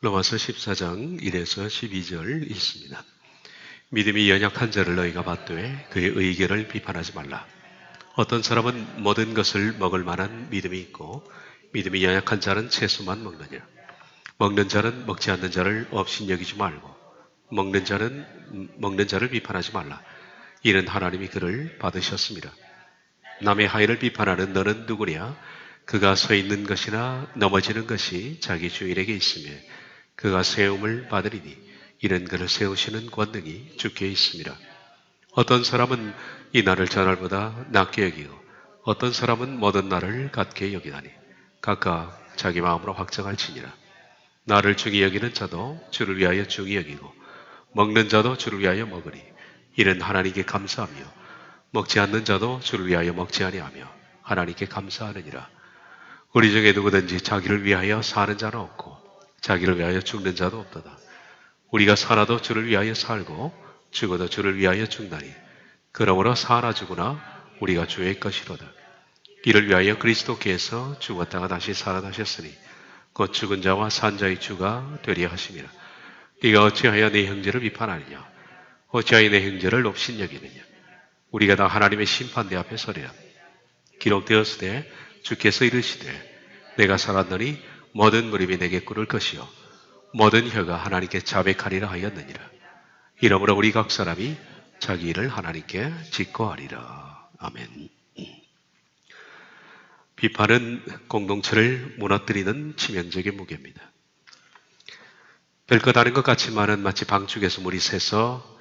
로마서 14장 1에서 12절 있습니다. 믿음이 연약한 자를 너희가 받되 그의 의견을 비판하지 말라. 어떤 사람은 모든 것을 먹을 만한 믿음이 있고 믿음이 연약한 자는 채소만 먹느냐. 먹는 자는 먹지 않는 자를 업신여기지 말고 먹는 자를 비판하지 말라. 이는 하나님이 그를 받으셨습니다. 남의 하인을 비판하는 너는 누구냐? 그가 서 있는 것이나 넘어지는 것이 자기 주인에게 있으며 그가 세움을 받으리니 이는 그를 세우시는 권능이 주께 있습니다. 어떤 사람은 이 날을 저날보다 낮게 여기고 어떤 사람은 모든 날을 같게 여기다니 각각 자기 마음으로 확정할지니라. 나를 중히 여기는 자도 주를 위하여 중히 여기고 먹는 자도 주를 위하여 먹으리. 이는 하나님께 감사하며 먹지 않는 자도 주를 위하여 먹지 아니하며 하나님께 감사하느니라. 우리 중에 누구든지 자기를 위하여 사는 자는 없고 자기를 위하여 죽는 자도 없도다. 우리가 살아도 주를 위하여 살고 죽어도 주를 위하여 죽나니 그러므로 사나 죽으나 우리가 주의 것이로다. 이를 위하여 그리스도께서 죽었다가 다시 살아나셨으니 곧 죽은 자와 산 자의 주가 되려 하심이라. 네가 어찌하여 네 형제를 비판하느냐? 어찌하여 내 형제를 업신여기느냐? 우리가 다 하나님의 심판대 앞에 서리라. 기록되었으되 주께서 이르시되 내가 살았노니 모든 무릎이 내게 꿇을 것이요 모든 혀가 하나님께 자백하리라 하였느니라. 이러므로 우리 각 사람이 자기 일을 하나님께 직고하리라. 아멘. 비판은 공동체를 무너뜨리는 치명적인 무게입니다. 별것 아닌 것 같지만은 마치 방축에서 물이 새서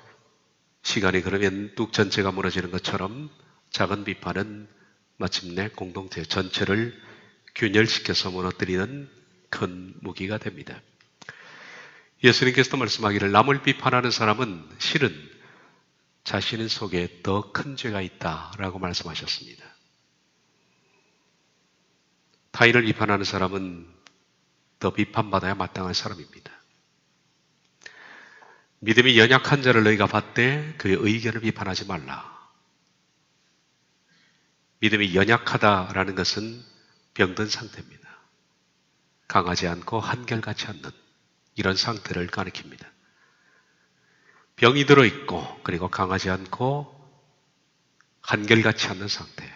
시간이 그러면 뚝 전체가 무너지는 것처럼 작은 비판은 마침내 공동체 전체를 균열시켜서 무너뜨리는 큰 무기가 됩니다. 예수님께서도 말씀하기를 남을 비판하는 사람은 실은 자신 속에 더 큰 죄가 있다라고 말씀하셨습니다. 타인을 비판하는 사람은 더 비판받아야 마땅한 사람입니다. 믿음이 연약한 자를 너희가 받되 그의 의견을 비판하지 말라. 믿음이 연약하다라는 것은 병든 상태입니다. 강하지 않고 한결같지 않는 이런 상태를 가리킵니다. 병이 들어있고 그리고 강하지 않고 한결같지 않는 상태.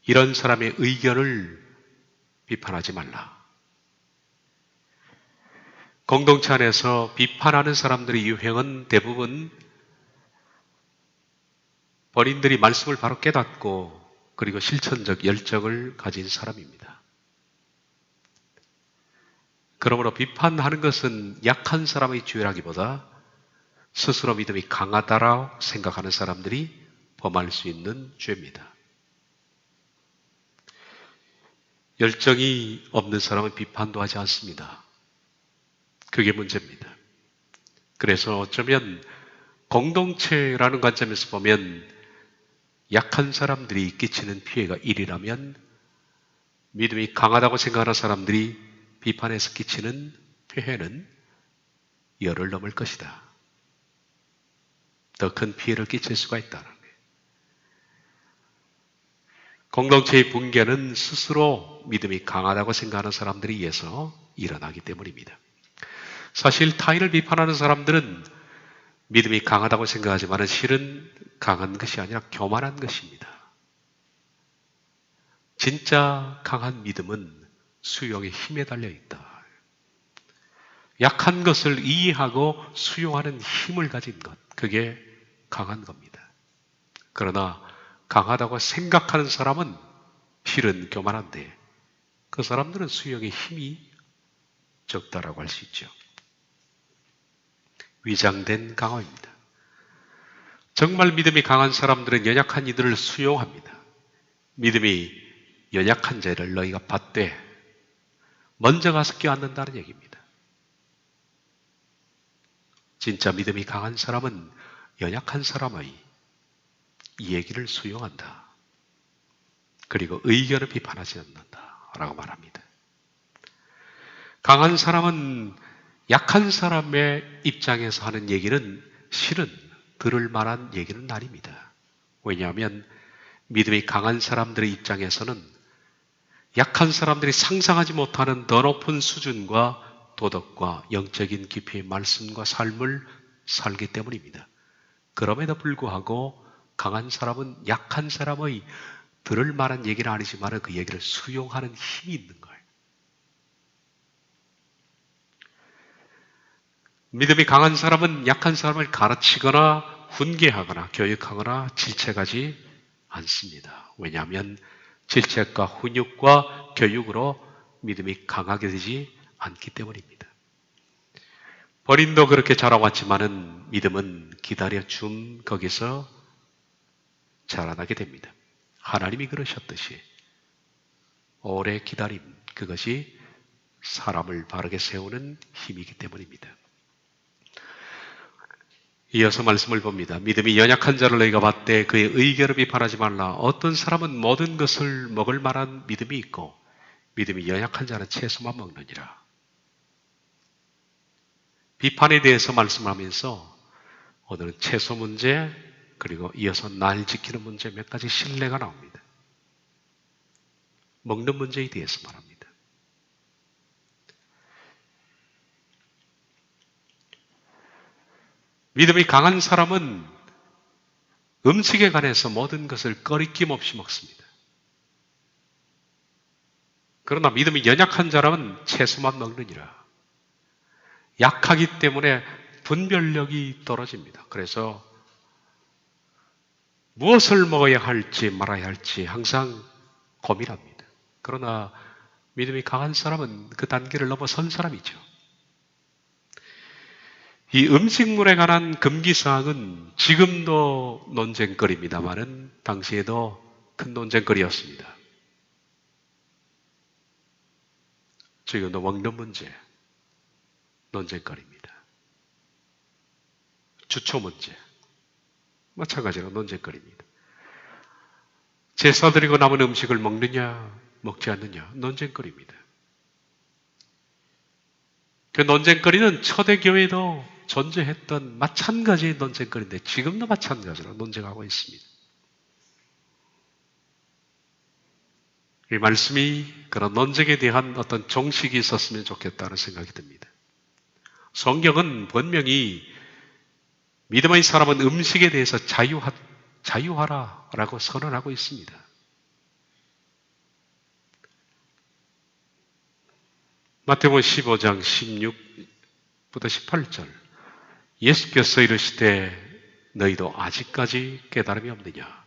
이런 사람의 의견을 비판하지 말라. 공동체 안에서 비판하는 사람들의 유형은 대부분 본인들이 말씀을 바로 깨닫고 그리고 실천적 열정을 가진 사람입니다. 그러므로 비판하는 것은 약한 사람의 죄라기보다 스스로 믿음이 강하다라고 생각하는 사람들이 범할 수 있는 죄입니다. 열정이 없는 사람은 비판도 하지 않습니다. 그게 문제입니다. 그래서 어쩌면 공동체라는 관점에서 보면 약한 사람들이 끼치는 피해가 1이라면 믿음이 강하다고 생각하는 사람들이 비판에서 끼치는 피해는 열을 넘을 것이다. 더 큰 피해를 끼칠 수가 있다는 거예요. 공동체의 붕괴는 스스로 믿음이 강하다고 생각하는 사람들에 의해서 일어나기 때문입니다. 사실 타인을 비판하는 사람들은 믿음이 강하다고 생각하지만 실은 강한 것이 아니라 교만한 것입니다. 진짜 강한 믿음은 수용의 힘에 달려있다. 약한 것을 이해하고 수용하는 힘을 가진 것, 그게 강한 겁니다. 그러나 강하다고 생각하는 사람은 실은 교만한데 그 사람들은 수용의 힘이 적다라고 할 수 있죠. 위장된 강화입니다. 정말 믿음이 강한 사람들은 연약한 이들을 수용합니다. 믿음이 연약한 자를 너희가 받되 먼저 가서 껴안는다는 얘기입니다. 진짜 믿음이 강한 사람은 연약한 사람의 이 얘기를 수용한다. 그리고 의견을 비판하지 않는다 라고 말합니다. 강한 사람은 약한 사람의 입장에서 하는 얘기는 실은 들을 만한 얘기는 아닙니다. 왜냐하면 믿음이 강한 사람들의 입장에서는 약한 사람들이 상상하지 못하는 더 높은 수준과 도덕과 영적인 깊이의 말씀과 삶을 살기 때문입니다. 그럼에도 불구하고 강한 사람은 약한 사람의 들을 만한 얘기는 아니지만 그 얘기를 수용하는 힘이 있는 거예요. 믿음이 강한 사람은 약한 사람을 가르치거나 훈계하거나 교육하거나 질책하지 않습니다. 왜냐하면 질책과 훈육과 교육으로 믿음이 강하게 되지 않기 때문입니다. 본인도 그렇게 자라왔지만은 믿음은 기다려줌 거기서 자라나게 됩니다. 하나님이 그러셨듯이 오래 기다림, 그것이 사람을 바르게 세우는 힘이기 때문입니다. 이어서 말씀을 봅니다. 믿음이 연약한 자를 너희가 봤되 그의 의결을 비판하지 말라. 어떤 사람은 모든 것을 먹을 만한 믿음이 있고 믿음이 연약한 자는 채소만 먹느니라. 비판에 대해서 말씀하면서 오늘은 채소 문제 그리고 이어서 날 지키는 문제 몇 가지 신뢰가 나옵니다. 먹는 문제에 대해서 말합니다. 믿음이 강한 사람은 음식에 관해서 모든 것을 꺼리낌 없이 먹습니다. 그러나 믿음이 연약한 사람은 채소만 먹느니라. 약하기 때문에 분별력이 떨어집니다. 그래서 무엇을 먹어야 할지 말아야 할지 항상 고민합니다. 그러나 믿음이 강한 사람은 그 단계를 넘어선 사람이죠. 이 음식물에 관한 금기사항은 지금도 논쟁거리입니다만은 당시에도 큰 논쟁거리였습니다. 지금도 먹는 문제 논쟁거리입니다. 주초 문제 마찬가지로 논쟁거리입니다. 제사 드리고 남은 음식을 먹느냐 먹지 않느냐 논쟁거리입니다. 그 논쟁거리는 초대교회도 존재했던 마찬가지의 논쟁거리인데 지금도 마찬가지로 논쟁하고 있습니다. 이 말씀이 그런 논쟁에 대한 어떤 정식이 있었으면 좋겠다는 생각이 듭니다. 성경은 분명히 믿음의 사람은 음식에 대해서 자유하라라고 선언하고 있습니다. 마태복음 15장 16부터 18절 예수께서 이르시되 너희도 아직까지 깨달음이 없느냐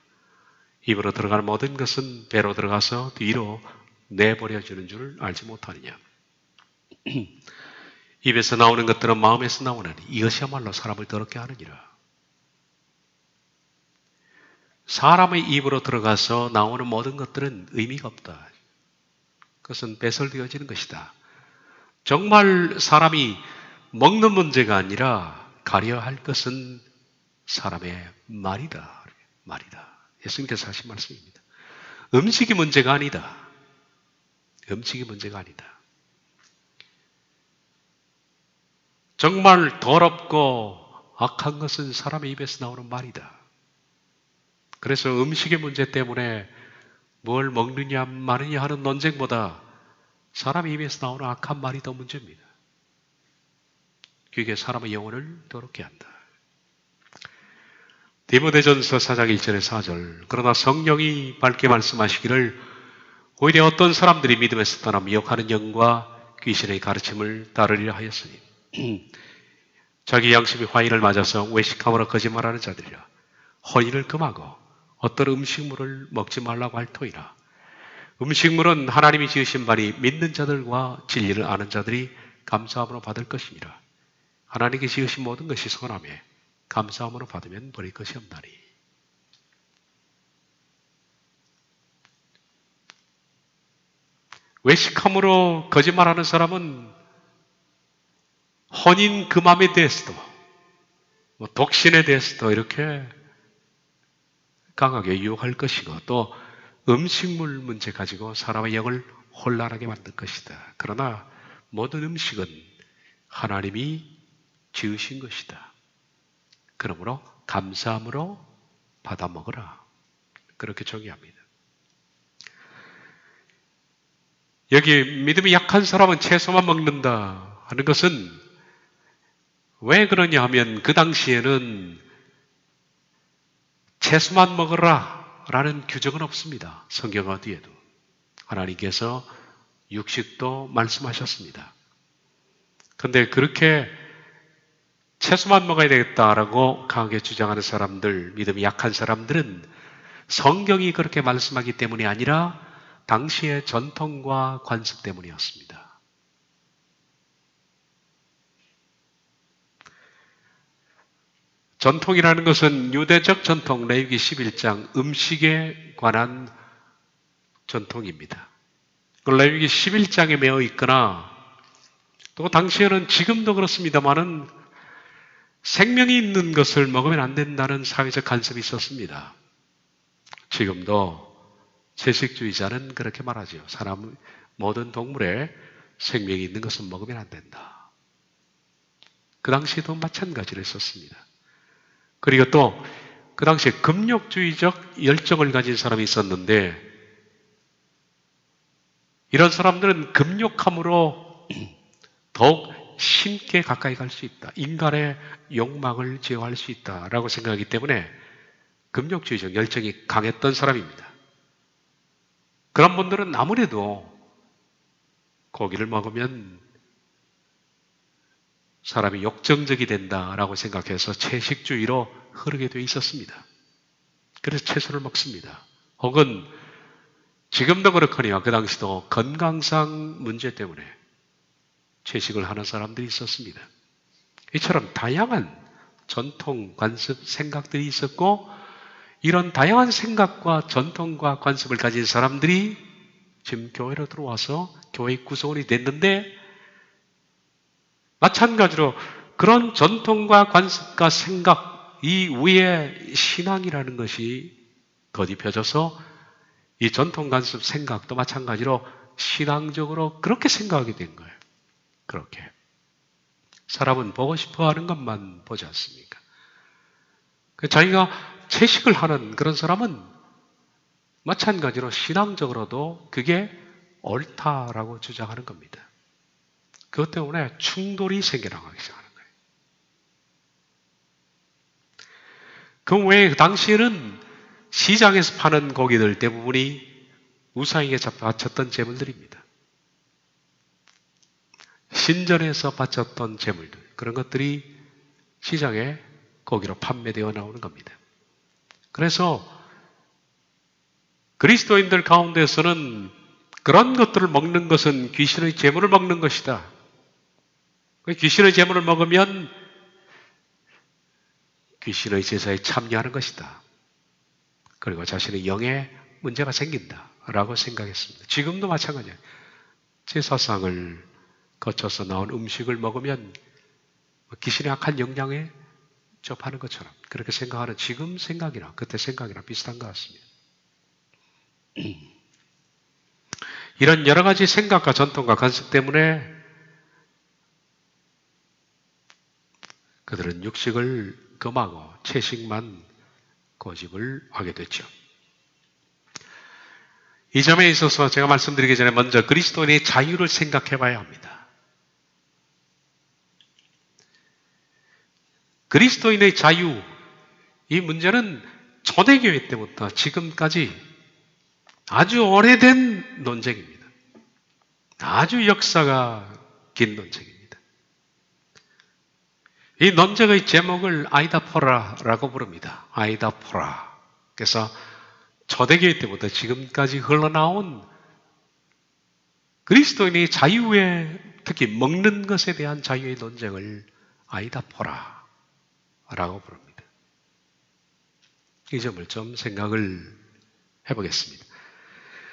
입으로 들어가는 모든 것은 배로 들어가서 뒤로 내버려지는 줄 알지 못하느냐 입에서 나오는 것들은 마음에서 나오나니 이것이야말로 사람을 더럽게 하느니라. 사람의 입으로 들어가서 나오는 모든 것들은 의미가 없다. 그것은 배설되어지는 것이다. 정말 사람이 먹는 문제가 아니라 가려야 할 것은 사람의 말이다. 말이다. 예수님께서 하신 말씀입니다. 음식이 문제가 아니다. 음식이 문제가 아니다. 정말 더럽고 악한 것은 사람의 입에서 나오는 말이다. 그래서 음식의 문제 때문에 뭘 먹느냐 마느냐 하는 논쟁보다 사람의 입에서 나오는 악한 말이 더 문제입니다. 그게 사람의 영혼을 더럽게 한다. 디모데전서 4장 1절에 4절 그러나 성령이 밝게 말씀하시기를 오히려 어떤 사람들이 믿음에서 떠나 미혹하는 영과 귀신의 가르침을 따르리라 하였으니 자기 양심이 화인을 맞아서 외식함으로 거짓말하는 자들이라 혼인을 금하고 어떤 음식물을 먹지 말라고 할 터이라. 음식물은 하나님이 지으신 바니 믿는 자들과 진리를 아는 자들이 감사함으로 받을 것이니라. 하나님께 지으신 모든 것이 선하며 감사함으로 받으면 버릴 것이 없나니. 외식함으로 거짓말하는 사람은 혼인 금함에 대해서도 독신에 대해서도 이렇게 강하게 유혹할 것이고 또 음식물 문제 가지고 사람의 영을 혼란하게 만들 것이다. 그러나 모든 음식은 하나님이 지으신 것이다. 그러므로 감사함으로 받아 먹으라. 그렇게 정의합니다. 여기 믿음이 약한 사람은 채소만 먹는다 하는 것은 왜 그러냐 하면 그 당시에는 채소만 먹어라 라는 규정은 없습니다. 성경 어디에도. 하나님께서 육식도 말씀하셨습니다. 그런데 그렇게 채소만 먹어야 되겠다라고 강하게 주장하는 사람들, 믿음이 약한 사람들은 성경이 그렇게 말씀하기 때문이 아니라 당시의 전통과 관습 때문이었습니다. 전통이라는 것은 유대적 전통, 레위기 11장 음식에 관한 전통입니다. 레위기 11장에 매어 있거나 또 당시에는 지금도 그렇습니다만은 생명이 있는 것을 먹으면 안 된다는 사회적 간섭이 있었습니다. 지금도 채식주의자는 그렇게 말하죠. 사람, 모든 동물에 생명이 있는 것은 먹으면 안 된다. 그 당시에도 마찬가지로 했었습니다. 그리고 또 그 당시에 금욕주의적 열정을 가진 사람이 있었는데 이런 사람들은 금욕함으로 더욱 신께 가까이 갈 수 있다. 인간의 욕망을 제어할 수 있다라고 생각하기 때문에 금욕주의적 열정이 강했던 사람입니다. 그런 분들은 아무래도 고기를 먹으면 사람이 욕정적이 된다라고 생각해서 채식주의로 흐르게 되어 있었습니다. 그래서 채소를 먹습니다. 혹은 지금도 그렇거니와 그 당시도 건강상 문제 때문에 채식을 하는 사람들이 있었습니다. 이처럼 다양한 전통, 관습, 생각들이 있었고 이런 다양한 생각과 전통과 관습을 가진 사람들이 지금 교회로 들어와서 교회 구성원이 됐는데 마찬가지로 그런 전통과 관습과 생각 이위에 신앙이라는 것이 더딥혀져서 이 전통, 관습, 생각도 마찬가지로 신앙적으로 그렇게 생각하게 된 거예요. 그렇게. 사람은 보고 싶어 하는 것만 보지 않습니까? 자기가 채식을 하는 그런 사람은 마찬가지로 신앙적으로도 그게 옳다라고 주장하는 겁니다. 그것 때문에 충돌이 생겨나기 시작하는 거예요. 그 외에 그 당시에는 시장에서 파는 고기들 대부분이 우상에게 바쳤던 제물들입니다. 신전에서 바쳤던 제물들, 그런 것들이 시장에 고기로 판매되어 나오는 겁니다. 그래서 그리스도인들 가운데서는 그런 것들을 먹는 것은 귀신의 제물을 먹는 것이다. 귀신의 제물을 먹으면 귀신의 제사에 참여하는 것이다. 그리고 자신의 영에 문제가 생긴다라고 생각했습니다. 지금도 마찬가지예요. 제사상을 거쳐서 나온 음식을 먹으면 귀신의 악한 영향에 접하는 것처럼 그렇게 생각하는 지금 생각이나 그때 생각이나 비슷한 것 같습니다. 이런 여러 가지 생각과 전통과 관습 때문에 그들은 육식을 금하고 채식만 고집을 하게 됐죠. 이 점에 있어서 제가 말씀드리기 전에 먼저 그리스도인의 자유를 생각해 봐야 합니다. 그리스도인의 자유, 이 문제는 초대교회 때부터 지금까지 아주 오래된 논쟁입니다. 아주 역사가 긴 논쟁입니다. 이 논쟁의 제목을 아이다포라라고 부릅니다. 아이다포라. 그래서 초대교회 때부터 지금까지 흘러나온 그리스도인의 자유에 특히 먹는 것에 대한 자유의 논쟁을 아이다포라라고 부릅니다. 이 점을 좀 생각을 해보겠습니다.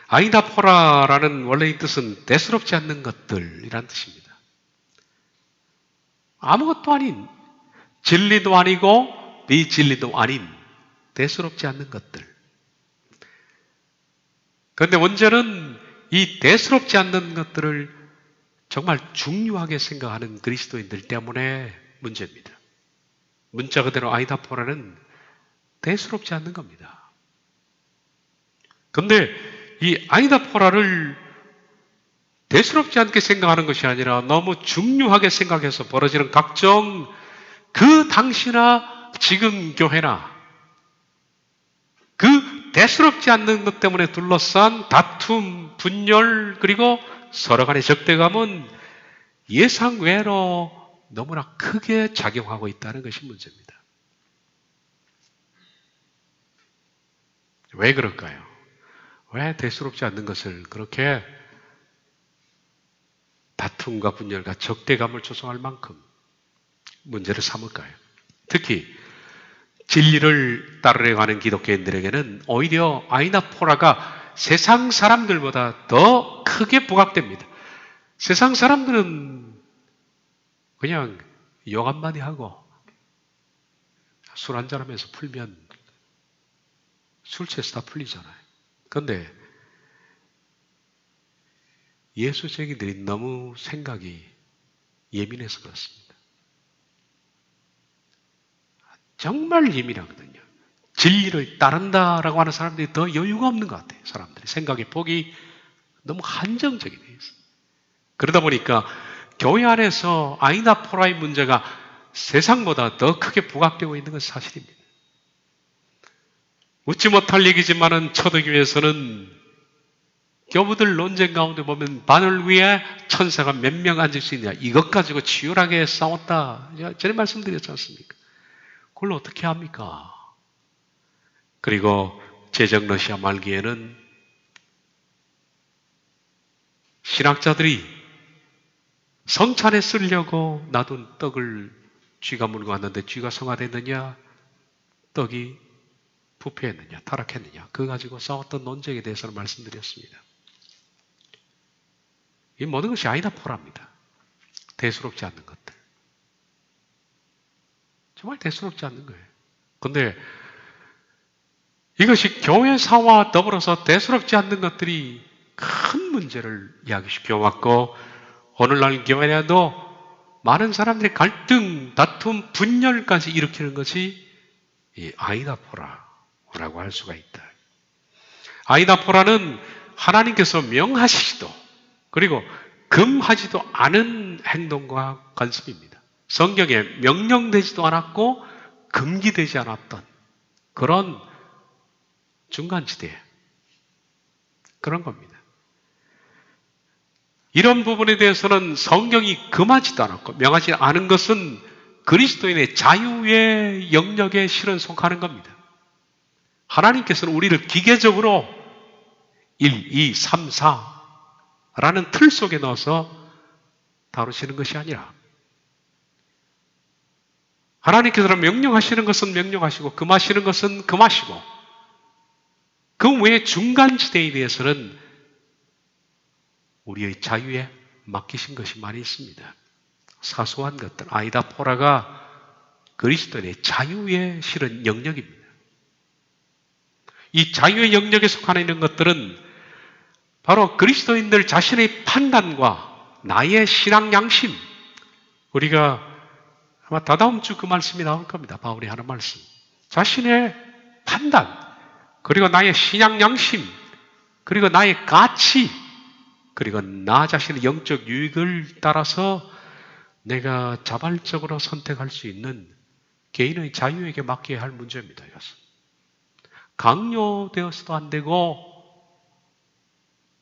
아이다포라라는 원래의 뜻은 대수롭지 않는 것들이란 뜻입니다. 아무것도 아닌, 진리도 아니고 비진리도 아닌 대수롭지 않는 것들. 그런데 문제는 이 대수롭지 않는 것들을 정말 중요하게 생각하는 그리스도인들 때문에 문제입니다. 문자 그대로 아이다포라는 대수롭지 않는 겁니다. 그런데 이 아이다포라를 대수롭지 않게 생각하는 것이 아니라 너무 중요하게 생각해서 벌어지는 각종 그 당시나 지금 교회나 그 대수롭지 않는 것 때문에 둘러싼 다툼, 분열, 그리고 서로 간의 적대감은 예상 외로 너무나 크게 작용하고 있다는 것이 문제입니다. 왜 그럴까요? 왜 대수롭지 않는 것을 그렇게 다툼과 분열과 적대감을 조성할 만큼 문제를 삼을까요? 특히 진리를 따르려 하는 기독교인들에게는 오히려 아이나포라가 세상 사람들보다 더 크게 부각됩니다. 세상 사람들은 그냥 욕 한마디 하고 술 한잔하면서 풀면 술 취해서 다 풀리잖아요. 그런데 예수쟁이들이 너무 생각이 예민해서 그렇습니다. 정말 예민하거든요. 진리를 따른다라고 하는 사람들이 더 여유가 없는 것 같아요. 사람들이 생각의 폭이 너무 한정적이 되어 있어요. 그러다 보니까 교회 안에서 아이나포라의 문제가 세상보다 더 크게 부각되고 있는 것은 사실입니다. 웃지 못할 얘기지만은 초대교회에서는 교부들 논쟁 가운데 보면 바늘 위에 천사가 몇 명 앉을 수 있냐, 이것 가지고 치열하게 싸웠다. 전에 말씀드렸지 않습니까? 그걸 어떻게 합니까? 그리고 제정 러시아 말기에는 신학자들이 성찬에 쓰려고 놔둔 떡을 쥐가 물고 왔는데 쥐가 성화됐느냐, 떡이 부패했느냐, 타락했느냐, 그거 가지고 싸웠던 논쟁에 대해서는 말씀드렸습니다. 이 모든 것이 아이나포라입니다. 대수롭지 않는 것들. 정말 대수롭지 않는 거예요. 그런데 이것이 교회사와 더불어서 대수롭지 않는 것들이 큰 문제를 야기시켜왔고, 오늘날 교회에도 많은 사람들이 갈등, 다툼, 분열까지 일으키는 것이 이 아이나포라라고 할 수가 있다. 아이나포라는 하나님께서 명하시지도 그리고 금하지도 않은 행동과 관습입니다. 성경에 명령되지도 않았고 금기되지 않았던 그런 중간지대, 그런 겁니다. 이런 부분에 대해서는 성경이 금하지도 않았고 명하지 않은 것은 그리스도인의 자유의 영역에 실은 속하는 겁니다. 하나님께서는 우리를 기계적으로 1, 2, 3, 4라는 틀 속에 넣어서 다루시는 것이 아니라 하나님께서 명령하시는 것은 명령하시고 금하시는 것은 금하시고 그 외에 중간지대에 대해서는 우리의 자유에 맡기신 것이 많이 있습니다. 사소한 것들, 아이다포라가 그리스도인의 자유에 실은 영역입니다. 이 자유의 영역에 속하는 이런 것들은 바로 그리스도인들 자신의 판단과 나의 신앙 양심, 우리가 아마 다다음 주 그 말씀이 나올 겁니다. 바울이 하는 말씀. 자신의 판단, 그리고 나의 신앙 양심, 그리고 나의 가치, 그리고 나 자신의 영적 유익을 따라서 내가 자발적으로 선택할 수 있는 개인의 자유에게 맡겨야 할 문제입니다. 이것은. 강요되어서도 안 되고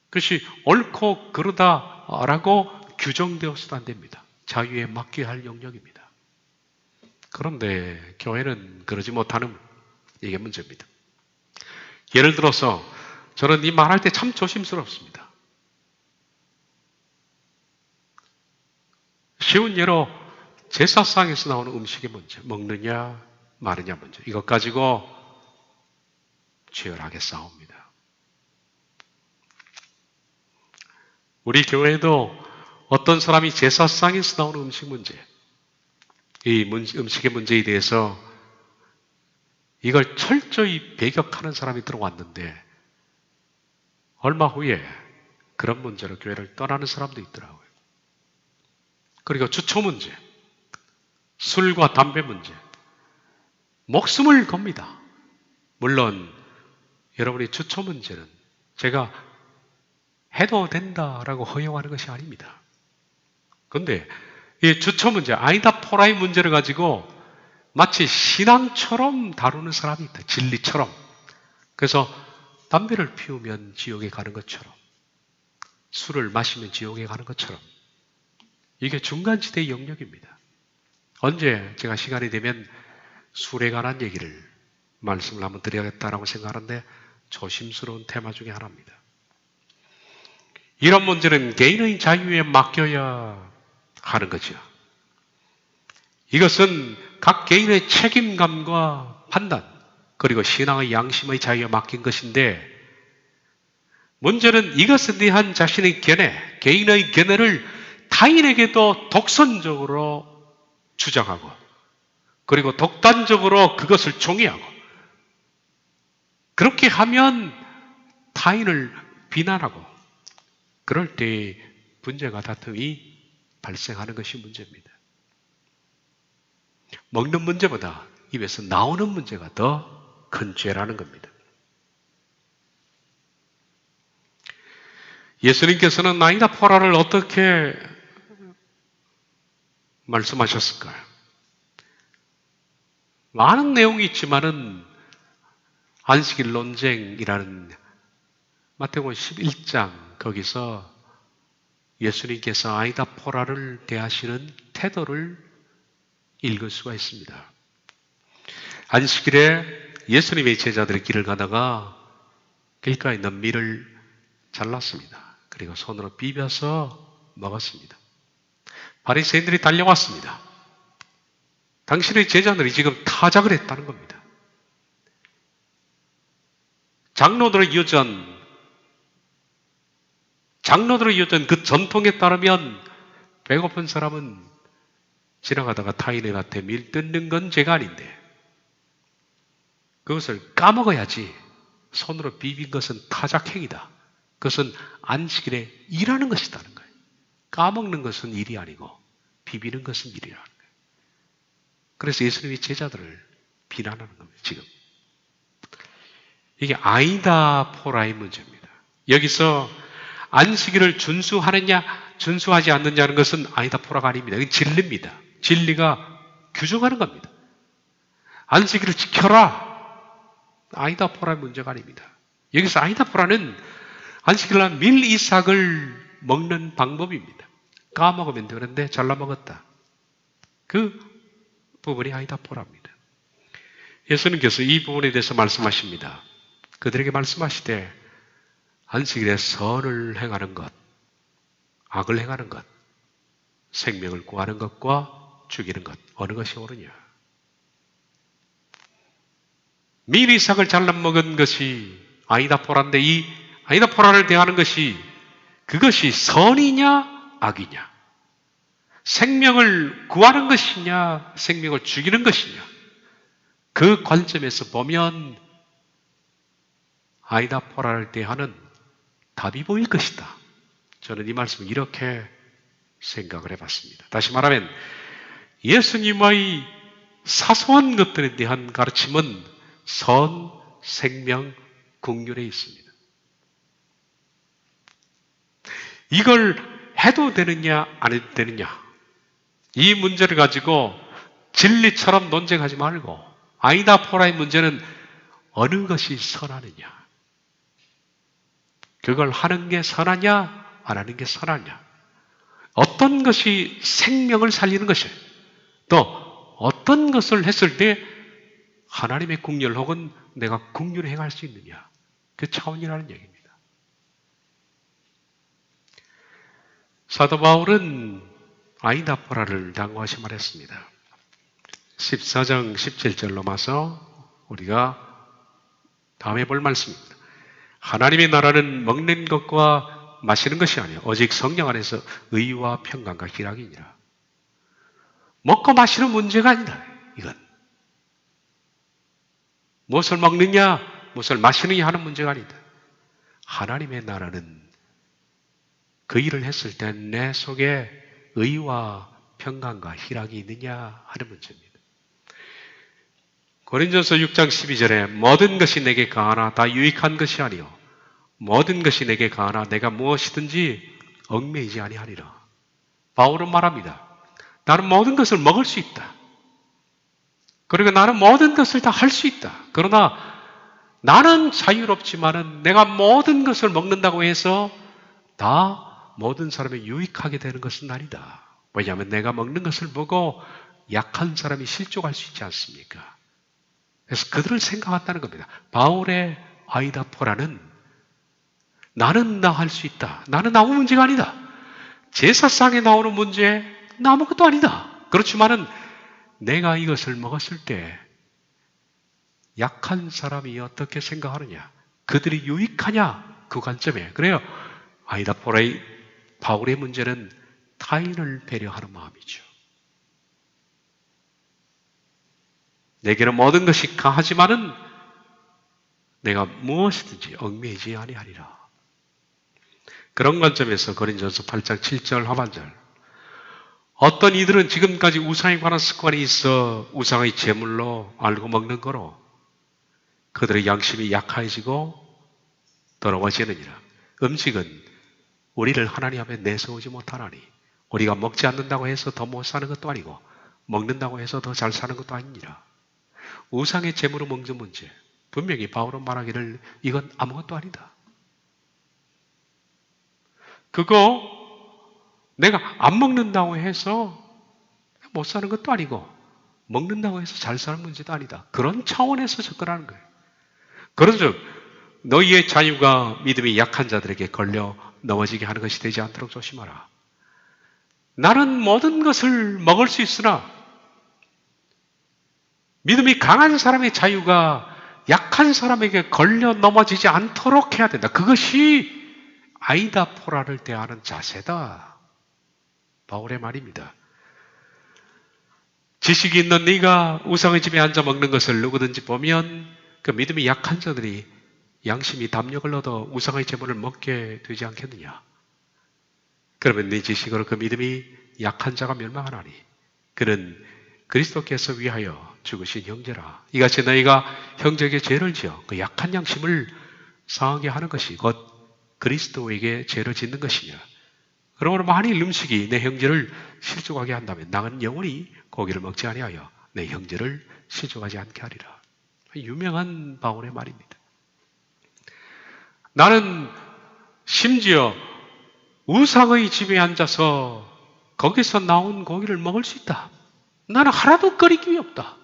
그것이 옳고 그르다라고 규정되어서도 안 됩니다. 자유에 맡겨야 할 영역입니다. 그런데 교회는 그러지 못하는 이게 문제입니다. 예를 들어서 저는 이 말할 때 참 조심스럽습니다. 쉬운 예로 제사상에서 나오는 음식의 문제, 먹느냐 마느냐 문제, 이것 가지고 치열하게 싸웁니다. 우리 교회도 어떤 사람이 제사상에서 나오는 음식 문제, 이 음식의 문제에 대해서 이걸 철저히 배격하는 사람이 들어왔는데 얼마 후에 그런 문제로 교회를 떠나는 사람도 있더라고요. 그리고 주초 문제, 술과 담배 문제, 목숨을 겁니다. 물론 여러분이 주초 문제는 제가 해도 된다라고 허용하는 것이 아닙니다. 그런데 이 주처 문제, 아이다포라의 문제를 가지고 마치 신앙처럼 다루는 사람이 있다. 진리처럼. 그래서 담배를 피우면 지옥에 가는 것처럼, 술을 마시면 지옥에 가는 것처럼, 이게 중간지대의 영역입니다. 언제 제가 시간이 되면 술에 관한 얘기를 말씀을 한번 드려야겠다라고 생각하는데 조심스러운 테마 중에 하나입니다. 이런 문제는 개인의 자유에 맡겨야 하는 거죠. 이것은 각 개인의 책임감과 판단, 그리고 신앙의 양심의 자유에 맡긴 것인데, 문제는 이것에 대한 자신의 견해, 개인의 견해를 타인에게도 독선적으로 주장하고, 그리고 독단적으로 그것을 종이하고, 그렇게 하면 타인을 비난하고, 그럴 때 분쟁과 다툼이 발생하는 것이 문제입니다. 먹는 문제보다 입에서 나오는 문제가 더 큰 죄라는 겁니다. 예수님께서는 아이다포라를 어떻게 말씀하셨을까요? 많은 내용이 있지만은 안식일 논쟁이라는 마태복음 11장 거기서 예수님께서 아이다포라를 대하시는 태도를 읽을 수가 있습니다. 안식일에 예수님의 제자들이 길을 가다가 길가에 있는 밀을 잘랐습니다. 그리고 손으로 비벼서 먹었습니다. 바리새인들이 달려왔습니다. 당신의 제자들이 지금 타작을 했다는 겁니다. 장로들의 이어진 그 전통에 따르면 배고픈 사람은 지나가다가 타인의 밭에 밀 뜯는 건 죄가 아닌데, 그것을 까먹어야지 손으로 비빈 것은 타작행위다. 그것은 안식일에 일하는 것이라는 거예요. 까먹는 것은 일이 아니고 비비는 것은 일이라는 거예요. 그래서 예수님이 제자들을 비난하는 겁니다. 지금 이게 아이다포라의 문제입니다. 여기서 안식일을 준수하느냐 준수하지 않느냐는 것은 아이다포라가 아닙니다. 이건 진리입니다. 진리가 규정하는 겁니다. 안식일을 지켜라, 아이다포라의 문제가 아닙니다. 여기서 아이다포라는 안식일날 밀 이삭을 먹는 방법입니다. 까먹으면 되는데 잘라 먹었다. 그 부분이 아이다포라입니다. 예수님께서 이 부분에 대해서 말씀하십니다. 그들에게 말씀하시되 안식일에 선을 행하는 것, 악을 행하는 것, 생명을 구하는 것과 죽이는 것, 어느 것이 옳으냐? 밀 이삭을 잘라 먹은 것이 아이다포라인데 이 아이다포라를 대하는 것이 그것이 선이냐 악이냐, 생명을 구하는 것이냐 생명을 죽이는 것이냐, 그 관점에서 보면 아이다포라를 대하는 답이 보일 것이다. 저는 이 말씀을 이렇게 생각을 해봤습니다. 다시 말하면 예수님의 사소한 것들에 대한 가르침은 선, 생명, 긍휼에 있습니다. 이걸 해도 되느냐 안 해도 되느냐, 이 문제를 가지고 진리처럼 논쟁하지 말고 아이다포라의 문제는 어느 것이 선하느냐, 그걸 하는 게 선하냐 안 하는 게 선하냐, 어떤 것이 생명을 살리는 것이에요, 또 어떤 것을 했을 때 하나님의 긍휼 혹은 내가 긍휼을 행할 수 있느냐, 그 차원이라는 얘기입니다. 사도 바울은 아이다포라를 양호하시 말했습니다. 14장 17절로 마서 우리가 다음에 볼 말씀입니다. 하나님의 나라는 먹는 것과 마시는 것이 아니요 오직 성령 안에서 의와 평강과 희락이니라. 먹고 마시는 문제가 아니다. 이건 무엇을 먹느냐 무엇을 마시느냐 하는 문제가 아니다. 하나님의 나라는 그 일을 했을 때 내 속에 의와 평강과 희락이 있느냐 하는 문제입니다. 고린전서 6장 12절에 모든 것이 내게 가하나 다 유익한 것이 아니요 모든 것이 내게 가하나 내가 무엇이든지 얽매이지 아니하리라. 바울은 말합니다. 나는 모든 것을 먹을 수 있다. 그리고 나는 모든 것을 다 할 수 있다. 그러나 나는 자유롭지만은 내가 모든 것을 먹는다고 해서 다 모든 사람이 유익하게 되는 것은 아니다. 왜냐하면 내가 먹는 것을 보고 약한 사람이 실족할 수 있지 않습니까? 그래서 그들을 생각한다는 겁니다. 바울의 아이다포라는 나는 나 할 수 있다. 나는 아무 문제가 아니다. 제사상에 나오는 문제 나 아무것도 아니다. 그렇지만은 내가 이것을 먹었을 때 약한 사람이 어떻게 생각하느냐? 그들이 유익하냐? 그 관점에. 그래요. 아이다포라의 바울의 문제는 타인을 배려하는 마음이죠. 내게는 모든 것이 가하지만은 내가 무엇이든지 얽매이지 아니하리라. 그런 관점에서 고린도전서 8장 7절 하반절 어떤 이들은 지금까지 우상에 관한 습관이 있어 우상의 제물로 알고 먹는 거로 그들의 양심이 약해지고 더러워지느니라. 음식은 우리를 하나님 앞에 내세우지 못하나니 우리가 먹지 않는다고 해서 더 못 사는 것도 아니고 먹는다고 해서 더 잘 사는 것도 아니니라. 우상의 제물로 먹는 문제 분명히 바울은 말하기를 이건 아무것도 아니다. 그거 내가 안 먹는다고 해서 못 사는 것도 아니고 먹는다고 해서 잘 사는 문제도 아니다. 그런 차원에서 접근하는 거예요. 그런즉 너희의 자유가 믿음이 약한 자들에게 걸려 넘어지게 하는 것이 되지 않도록 조심하라. 나는 모든 것을 먹을 수 있으나 믿음이 강한 사람의 자유가 약한 사람에게 걸려 넘어지지 않도록 해야 된다. 그것이 아이다포라를 대하는 자세다. 바울의 말입니다. 지식이 있는 네가 우상의 집에 앉아 먹는 것을 누구든지 보면 그 믿음이 약한 자들이 양심이 담력을 얻어 우상의 제물을 먹게 되지 않겠느냐. 그러면 네 지식으로 그 믿음이 약한 자가 멸망하나니 그는 그리스도께서 위하여 죽으신 형제라. 이같이 너희가 형제에게 죄를 지어 그 약한 양심을 상하게 하는 것이 곧 그리스도에게 죄를 짓는 것이냐. 그러므로 만일 음식이 내 형제를 실족하게 한다면 나는 영원히 고기를 먹지 아니하여 내 형제를 실족하지 않게 하리라. 유명한 바울의 말입니다. 나는 심지어 우상의 집에 앉아서 거기서 나온 고기를 먹을 수 있다. 나는 하나도 거리낌이 없다.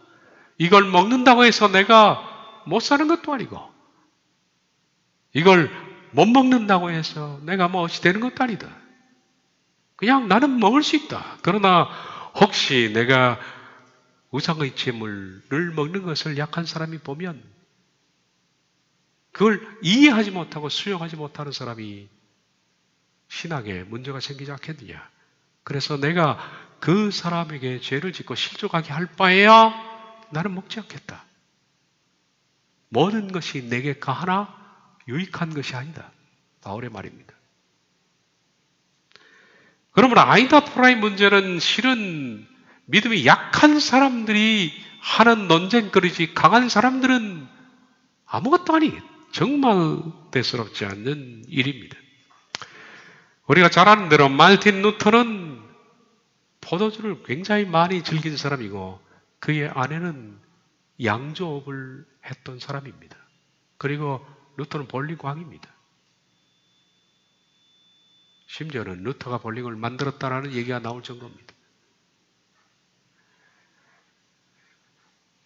이걸 먹는다고 해서 내가 못 사는 것도 아니고 이걸 못 먹는다고 해서 내가 무엇이 되는 것도 아니다. 그냥 나는 먹을 수 있다. 그러나 혹시 내가 우상의 제물을 먹는 것을 약한 사람이 보면 그걸 이해하지 못하고 수용하지 못하는 사람이 신학에 문제가 생기지 않겠느냐. 그래서 내가 그 사람에게 죄를 짓고 실족하게 할 바에야 나는 먹지 않겠다. 모든 것이 내게 가하나 유익한 것이 아니다. 바울의 말입니다. 그러므로 아이다포라의 문제는 실은 믿음이 약한 사람들이 하는 논쟁거리지 강한 사람들은 아무것도 아니 정말 대수롭지 않는 일입니다. 우리가 잘 아는 대로 마르틴 루터는 포도주를 굉장히 많이 즐긴 사람이고 그의 아내는 양조업을 했던 사람입니다. 그리고 루터는 볼링광입니다. 심지어는 루터가 볼링을 만들었다라는 얘기가 나올 정도입니다.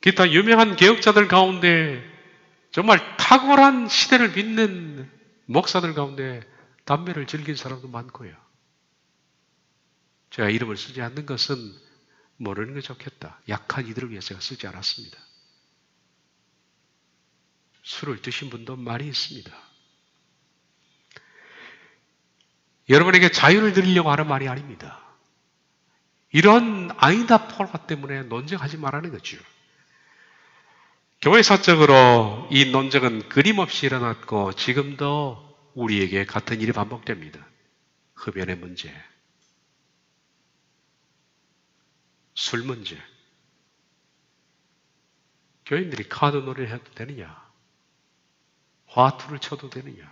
기타 유명한 개혁자들 가운데 정말 탁월한 시대를 빛낸 목사들 가운데 담배를 즐긴 사람도 많고요. 제가 이름을 쓰지 않는 것은 모르는 게 좋겠다. 약한 이들을 위해서 제가 쓰지 않았습니다. 술을 드신 분도 많이 있습니다. 여러분에게 자유를 드리려고 하는 말이 아닙니다. 이런 아이다포라 때문에 논쟁하지 말라는 거죠. 교회사적으로 이 논쟁은 끊임없이 일어났고 지금도 우리에게 같은 일이 반복됩니다. 흡연의 문제, 술 문제. 교인들이 카드 놀이를 해도 되느냐? 화투를 쳐도 되느냐?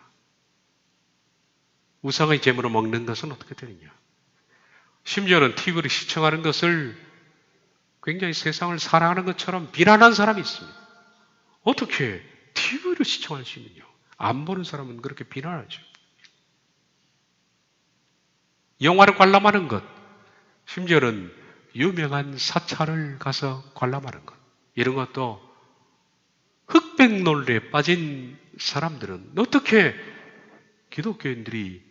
우상의 제물을 먹는 것은 어떻게 되느냐? 심지어는 TV를 시청하는 것을 굉장히 세상을 사랑하는 것처럼 비난한 사람이 있습니다. 어떻게 TV를 시청할 수 있느냐? 안 보는 사람은 그렇게 비난하죠. 영화를 관람하는 것, 심지어는 유명한 사찰을 가서 관람하는 것, 이런 것도 흑백 논리에 빠진 사람들은 어떻게 기독교인들이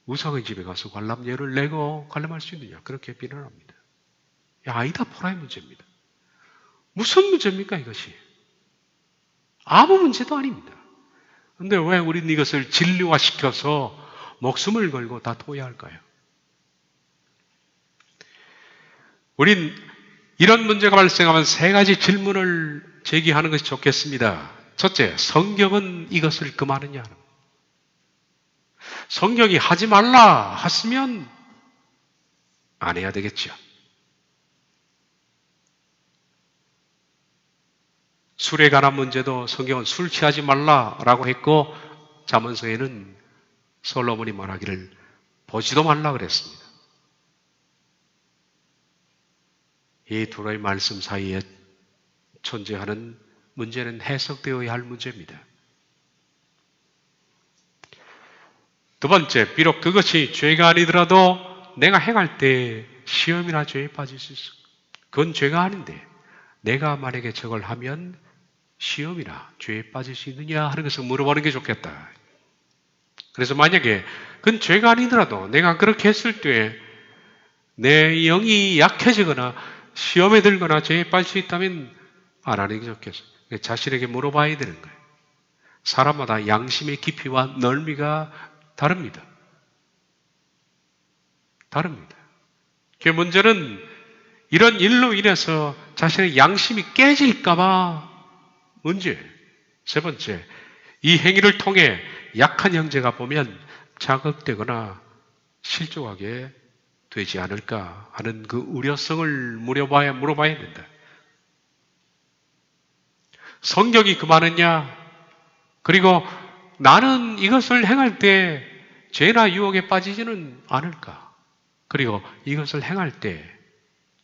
우상의 집에 가서 관람료를 내고 관람할 수 있느냐? 그렇게 비난합니다. 아이다 포라의 문제입니다. 무슨 문제입니까, 이것이? 아무 문제도 아닙니다. 그런데 왜 우리는 이것을 진리화시켜서 목숨을 걸고 다투어야 할까요? 우린 이런 문제가 발생하면 세 가지 질문을 제기하는 것이 좋겠습니다. 첫째, 성경은 이것을 금하느냐? 성경이 하지 말라 했으면 안 해야 되겠죠. 술에 관한 문제도 성경은 술 취하지 말라라고 했고, 잠언서에는 솔로몬이 말하기를 보지도 말라 그랬습니다. 이 두 가지 말씀 사이에 존재하는 문제는 해석되어야 할 문제입니다. 두 번째, 비록 그것이 죄가 아니더라도 내가 행할 때 시험이나 죄에 빠질 수 있어. 그건 죄가 아닌데 내가 만약에 저걸 하면 시험이나 죄에 빠질 수 있느냐 하는 것을 물어보는 게 좋겠다. 그래서 만약에 그건 죄가 아니더라도 내가 그렇게 했을 때 내 영이 약해지거나 시험에 들거나 죄에 빠질 수 있다면 안 하는 게 좋겠어요. 자신에게 물어봐야 되는 거예요. 사람마다 양심의 깊이와 넓이가 다릅니다. 다릅니다. 그 문제는 이런 일로 인해서 자신의 양심이 깨질까봐 문제예요. 세 번째, 이 행위를 통해 약한 형제가 보면 자극되거나 실족하게 되지 않을까 하는 그 우려성을 물어봐야 된다. 성경이 금하느냐? 그리고 나는 이것을 행할 때 죄나 유혹에 빠지지는 않을까? 그리고 이것을 행할 때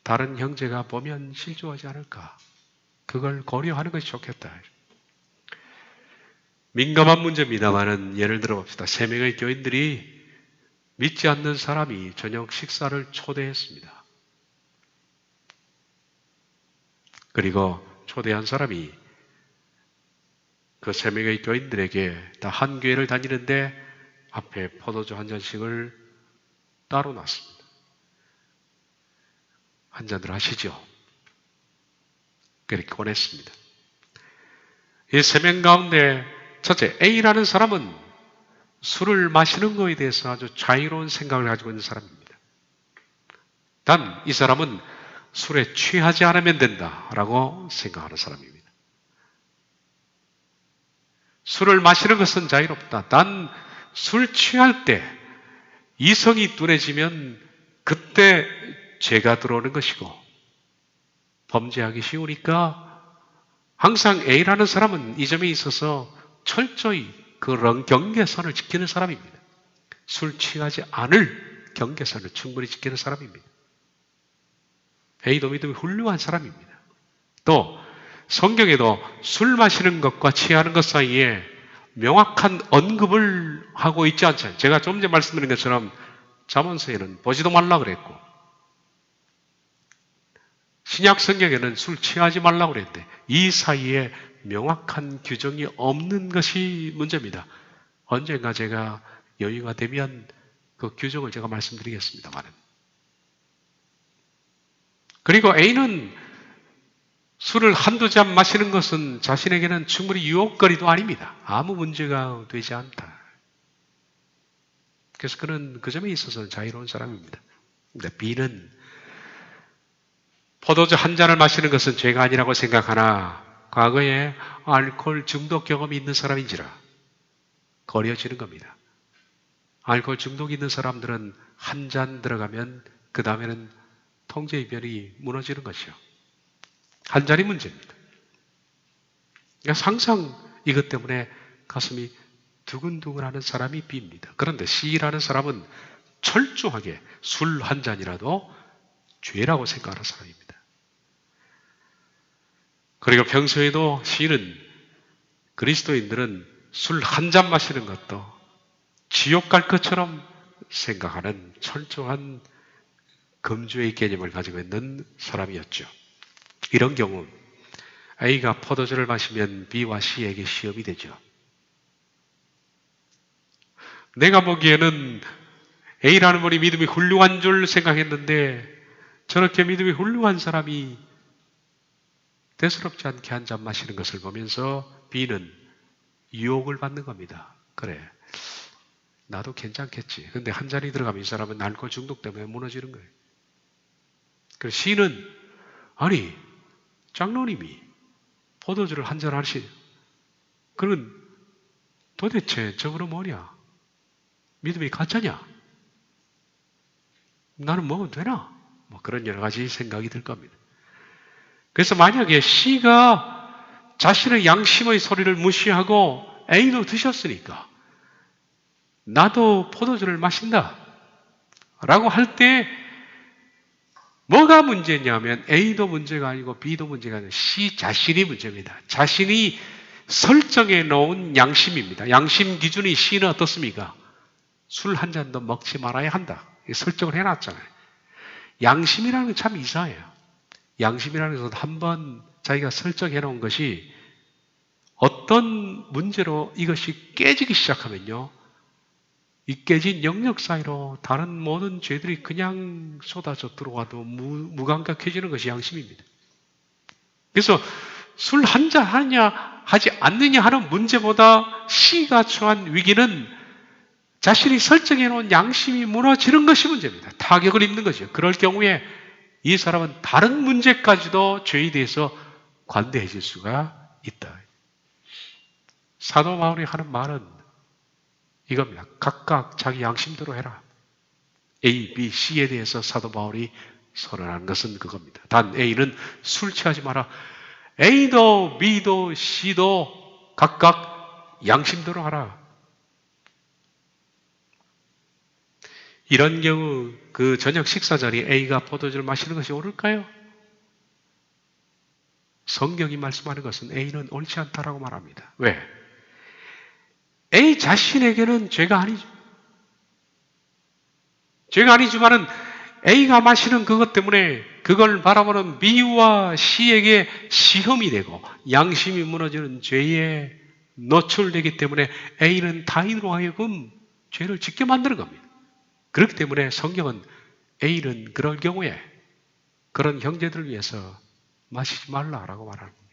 다른 형제가 보면 실족하지 않을까? 그걸 고려하는 것이 좋겠다. 민감한 문제입니다만은 예를 들어 봅시다. 3명의 교인들이 믿지 않는 사람이 저녁 식사를 초대했습니다. 그리고 초대한 사람이 그 3명의 교인들에게 다 한 교회를 다니는데 앞에 포도주 한 잔씩을 따로 놨습니다. 한 잔들 하시죠. 그렇게 권했습니다. 이 3명 가운데 첫째, A라는 사람은 술을 마시는 것에 대해서 아주 자유로운 생각을 가지고 있는 사람입니다. 단, 이 사람은 술에 취하지 않으면 된다라고 생각하는 사람입니다. 술을 마시는 것은 자유롭다. 단, 술 취할 때 이성이 둔해지면 그때 죄가 들어오는 것이고 범죄하기 쉬우니까 항상 A라는 사람은 이 점에 있어서 철저히 그런 경계선을 지키는 사람입니다. 술 취하지 않을 경계선을 충분히 지키는 사람입니다. A도 믿음이 훌륭한 사람입니다. 또 성경에도 술 마시는 것과 취하는 것 사이에 명확한 언급을 하고 있지 않잖아요. 제가 좀 전에 말씀드린 것처럼 잠언서에는 보지도 말라 그랬고 신약 성경에는 술 취하지 말라고 그랬는데 이 사이에 명확한 규정이 없는 것이 문제입니다. 언젠가 제가 여유가 되면 그 규정을 제가 말씀드리겠습니다만. 그리고 A는 술을 한두 잔 마시는 것은 자신에게는 충분히 유혹거리도 아닙니다. 아무 문제가 되지 않다. 그래서 그는 그 점에 있어서는 자유로운 사람입니다. 근데 B는 포도주 한 잔을 마시는 것은 죄가 아니라고 생각하나 과거에 알코올 중독 경험이 있는 사람인지라 거려지는 겁니다. 알코올 중독이 있는 사람들은 한 잔 들어가면 그 다음에는 통제이별이 무너지는 것이요. 한 잔이 문제입니다. 그러니까 항상 이것 때문에 가슴이 두근두근하는 사람이 B입니다. 그런데 C라는 사람은 철저하게 술 한 잔이라도 죄라고 생각하는 사람입니다. 그리고 평소에도 C는 그리스도인들은 술 한 잔 마시는 것도 지옥 갈 것처럼 생각하는 철저한 금주의 개념을 가지고 있는 사람이었죠. 이런 경우 A가 포도주를 마시면 B와 C에게 시험이 되죠. 내가 보기에는 A라는 분이 믿음이 훌륭한 줄 생각했는데 저렇게 믿음이 훌륭한 사람이 대수롭지 않게 한 잔 마시는 것을 보면서 B는 유혹을 받는 겁니다. 그래, 나도 괜찮겠지. 근데 한 잔이 들어가면 이 사람은 알코올 중독 때문에 무너지는 거예요. 그래서 C는 아니 장로님이 포도주를 한 잔 하시, 그건 도대체 저거는 뭐냐? 믿음이 가짜냐? 나는 먹어도 되나? 뭐 그런 여러 가지 생각이 들 겁니다. 그래서 만약에 C가 자신의 양심의 소리를 무시하고 A도 드셨으니까 나도 포도주를 마신다 라고 할 때 뭐가 문제냐면 A도 문제가 아니고 B도 문제가 아니고 C 자신이 문제입니다. 자신이 설정해 놓은 양심입니다. 양심 기준이 C는 어떻습니까? 술 한 잔도 먹지 말아야 한다. 설정을 해놨잖아요. 양심이라는 건 참 이상해요. 양심이라는 것은 한번 자기가 설정해 놓은 것이 어떤 문제로 이것이 깨지기 시작하면요, 이 깨진 영역 사이로 다른 모든 죄들이 그냥 쏟아져 들어와도 무감각해지는 것이 양심입니다. 그래서 술 한 잔 하느냐 하지 않느냐 하는 문제보다 C가 처한 위기는 자신이 설정해 놓은 양심이 무너지는 것이 문제입니다. 타격을 입는 것이죠. 그럴 경우에 이 사람은 다른 문제까지도 죄에 대해서 관대해질 수가 있다. 사도 바울이 하는 말은 이겁니다. 각각 자기 양심대로 해라. A, B, C에 대해서 사도 바울이 선언하는 것은 그겁니다. 단 A는 술 취하지 마라. A도 B도 C도 각각 양심대로 하라. 이런 경우 그 저녁 식사 자리에 A가 포도주를 마시는 것이 옳을까요? 성경이 말씀하는 것은 A는 옳지 않다라고 말합니다. 왜? A 자신에게는 죄가 아니죠. 죄가 아니지만은 A가 마시는 그것 때문에 그걸 바라보는 B와 C에게 시험이 되고 양심이 무너지는 죄에 노출되기 때문에 A는 타인으로 하여금 죄를 짓게 만드는 겁니다. 그렇기 때문에 성경은 A는 그럴 경우에 그런 형제들을 위해서 마시지 말라라고 말하는 겁니다.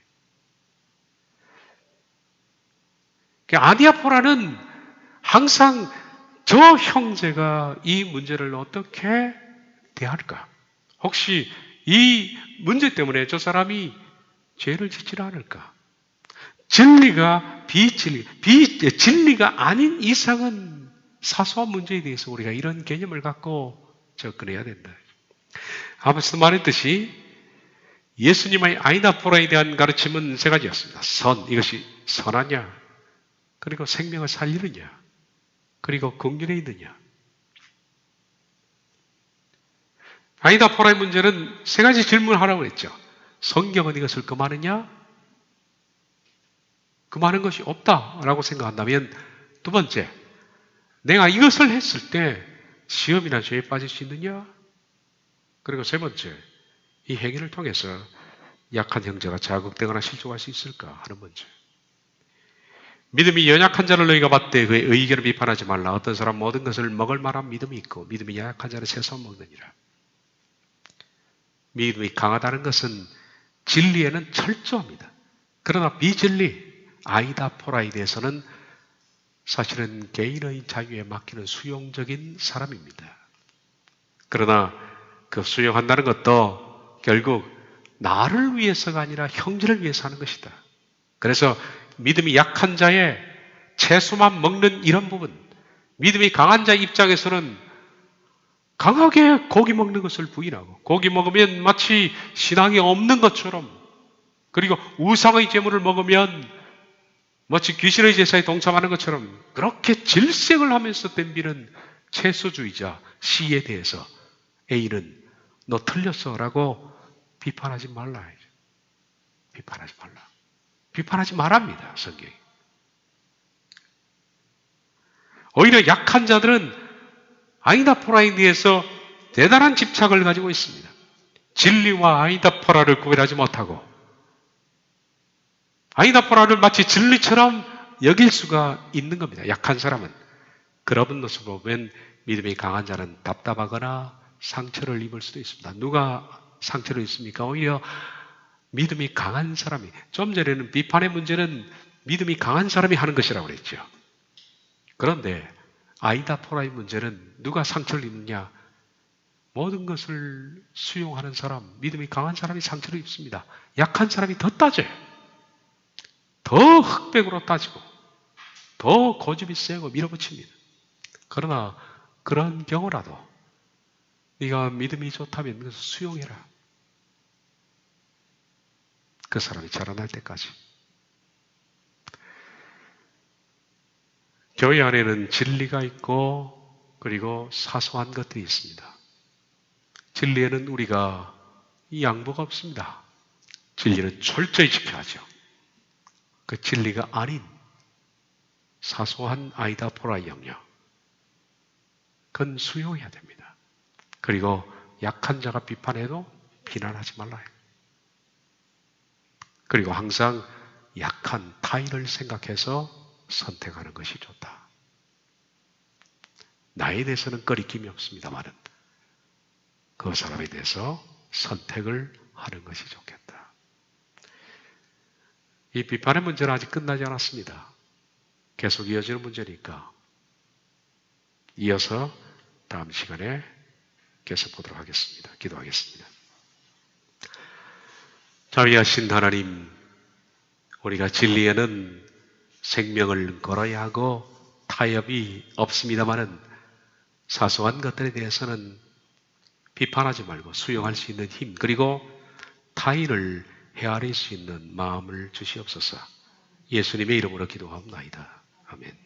아디아포라는 항상 저 형제가 이 문제를 어떻게 대할까? 혹시 이 문제 때문에 저 사람이 죄를 짓지 않을까? 진리가 진리가 아닌 이상은 사소한 문제에 대해서 우리가 이런 개념을 갖고 접근해야 된다. 앞에서 말했듯이 예수님의 아이다포라에 대한 가르침은 세 가지였습니다. 이것이 선하냐? 그리고 생명을 살리느냐? 그리고 긍휼에 있느냐? 아이다포라의 문제는 세 가지 질문을 하라고 했죠. 성경은 이것을 금하느냐? 금하는 것이 없다라고 생각한다면, 두 번째, 내가 이것을 했을 때 시험이나 죄에 빠질 수 있느냐? 그리고 세 번째, 이 행위를 통해서 약한 형제가 자극되거나 실족할 수 있을까 하는 문제. 믿음이 연약한 자를 너희가 봤되 그의 의견을 비판하지 말라. 어떤 사람 모든 것을 먹을 만한 믿음이 있고 믿음이 연약한 자는 채소 먹느니라. 믿음이 강하다는 것은 진리에는 철저합니다. 그러나 비진리, 아이다포라에 대해서는 사실은 개인의 자유에 맡기는 수용적인 사람입니다. 그러나 그 수용한다는 것도 결국 나를 위해서가 아니라 형제를 위해서 하는 것이다. 그래서 믿음이 약한 자의 채소만 먹는 이런 부분, 믿음이 강한 자의 입장에서는 강하게 고기 먹는 것을 부인하고, 고기 먹으면 마치 신앙이 없는 것처럼, 그리고 우상의 제물을 먹으면 마치 귀신의 제사에 동참하는 것처럼 그렇게 질색을 하면서 덤비는 채소주의자 C에 대해서 A는 너 틀렸어 라고 비판하지 말라. 비판하지 말라. 비판하지 말랍니다, 성경이. 오히려 약한 자들은 아이다포라에 대해서 대단한 집착을 가지고 있습니다. 진리와 아이다포라를 구별하지 못하고 아이다포라를 마치 진리처럼 여길 수가 있는 겁니다. 약한 사람은. 그런 모습을 보면 믿음이 강한 자는 답답하거나 상처를 입을 수도 있습니다. 누가 상처를 입습니까? 오히려 믿음이 강한 사람이. 좀 전에는 비판의 문제는 믿음이 강한 사람이 하는 것이라고 그랬죠. 그런데 아이다포라의 문제는 누가 상처를 입느냐? 모든 것을 수용하는 사람, 믿음이 강한 사람이 상처를 입습니다. 약한 사람이 더 따져요. 더 흑백으로 따지고 더 고집이 세고 밀어붙입니다. 그러나 그런 경우라도 네가 믿음이 좋다면 그것을 수용해라. 그 사람이 자라날 때까지. 교회 안에는 진리가 있고 그리고 사소한 것들이 있습니다. 진리에는 우리가 양보가 없습니다. 진리는 철저히 지켜야죠. 그 진리가 아닌 사소한 아이다포라의 영역, 그건 수용해야 됩니다. 그리고 약한 자가 비판해도 비난하지 말라요. 그리고 항상 약한 타인을 생각해서 선택하는 것이 좋다. 나에 대해서는 꺼리낌이 없습니다만은 그 사람에 대해서 선택을 하는 것이 좋겠다. 이 비판의 문제는 아직 끝나지 않았습니다. 계속 이어지는 문제니까 이어서 다음 시간에 계속 보도록 하겠습니다. 기도하겠습니다. 자비하신 하나님, 우리가 진리에는 생명을 걸어야 하고 타협이 없습니다마는 사소한 것들에 대해서는 비판하지 말고 수용할 수 있는 힘, 그리고 타인을 헤아릴 수 있는 마음을 주시옵소서. 예수님의 이름으로 기도하옵나이다. 아멘.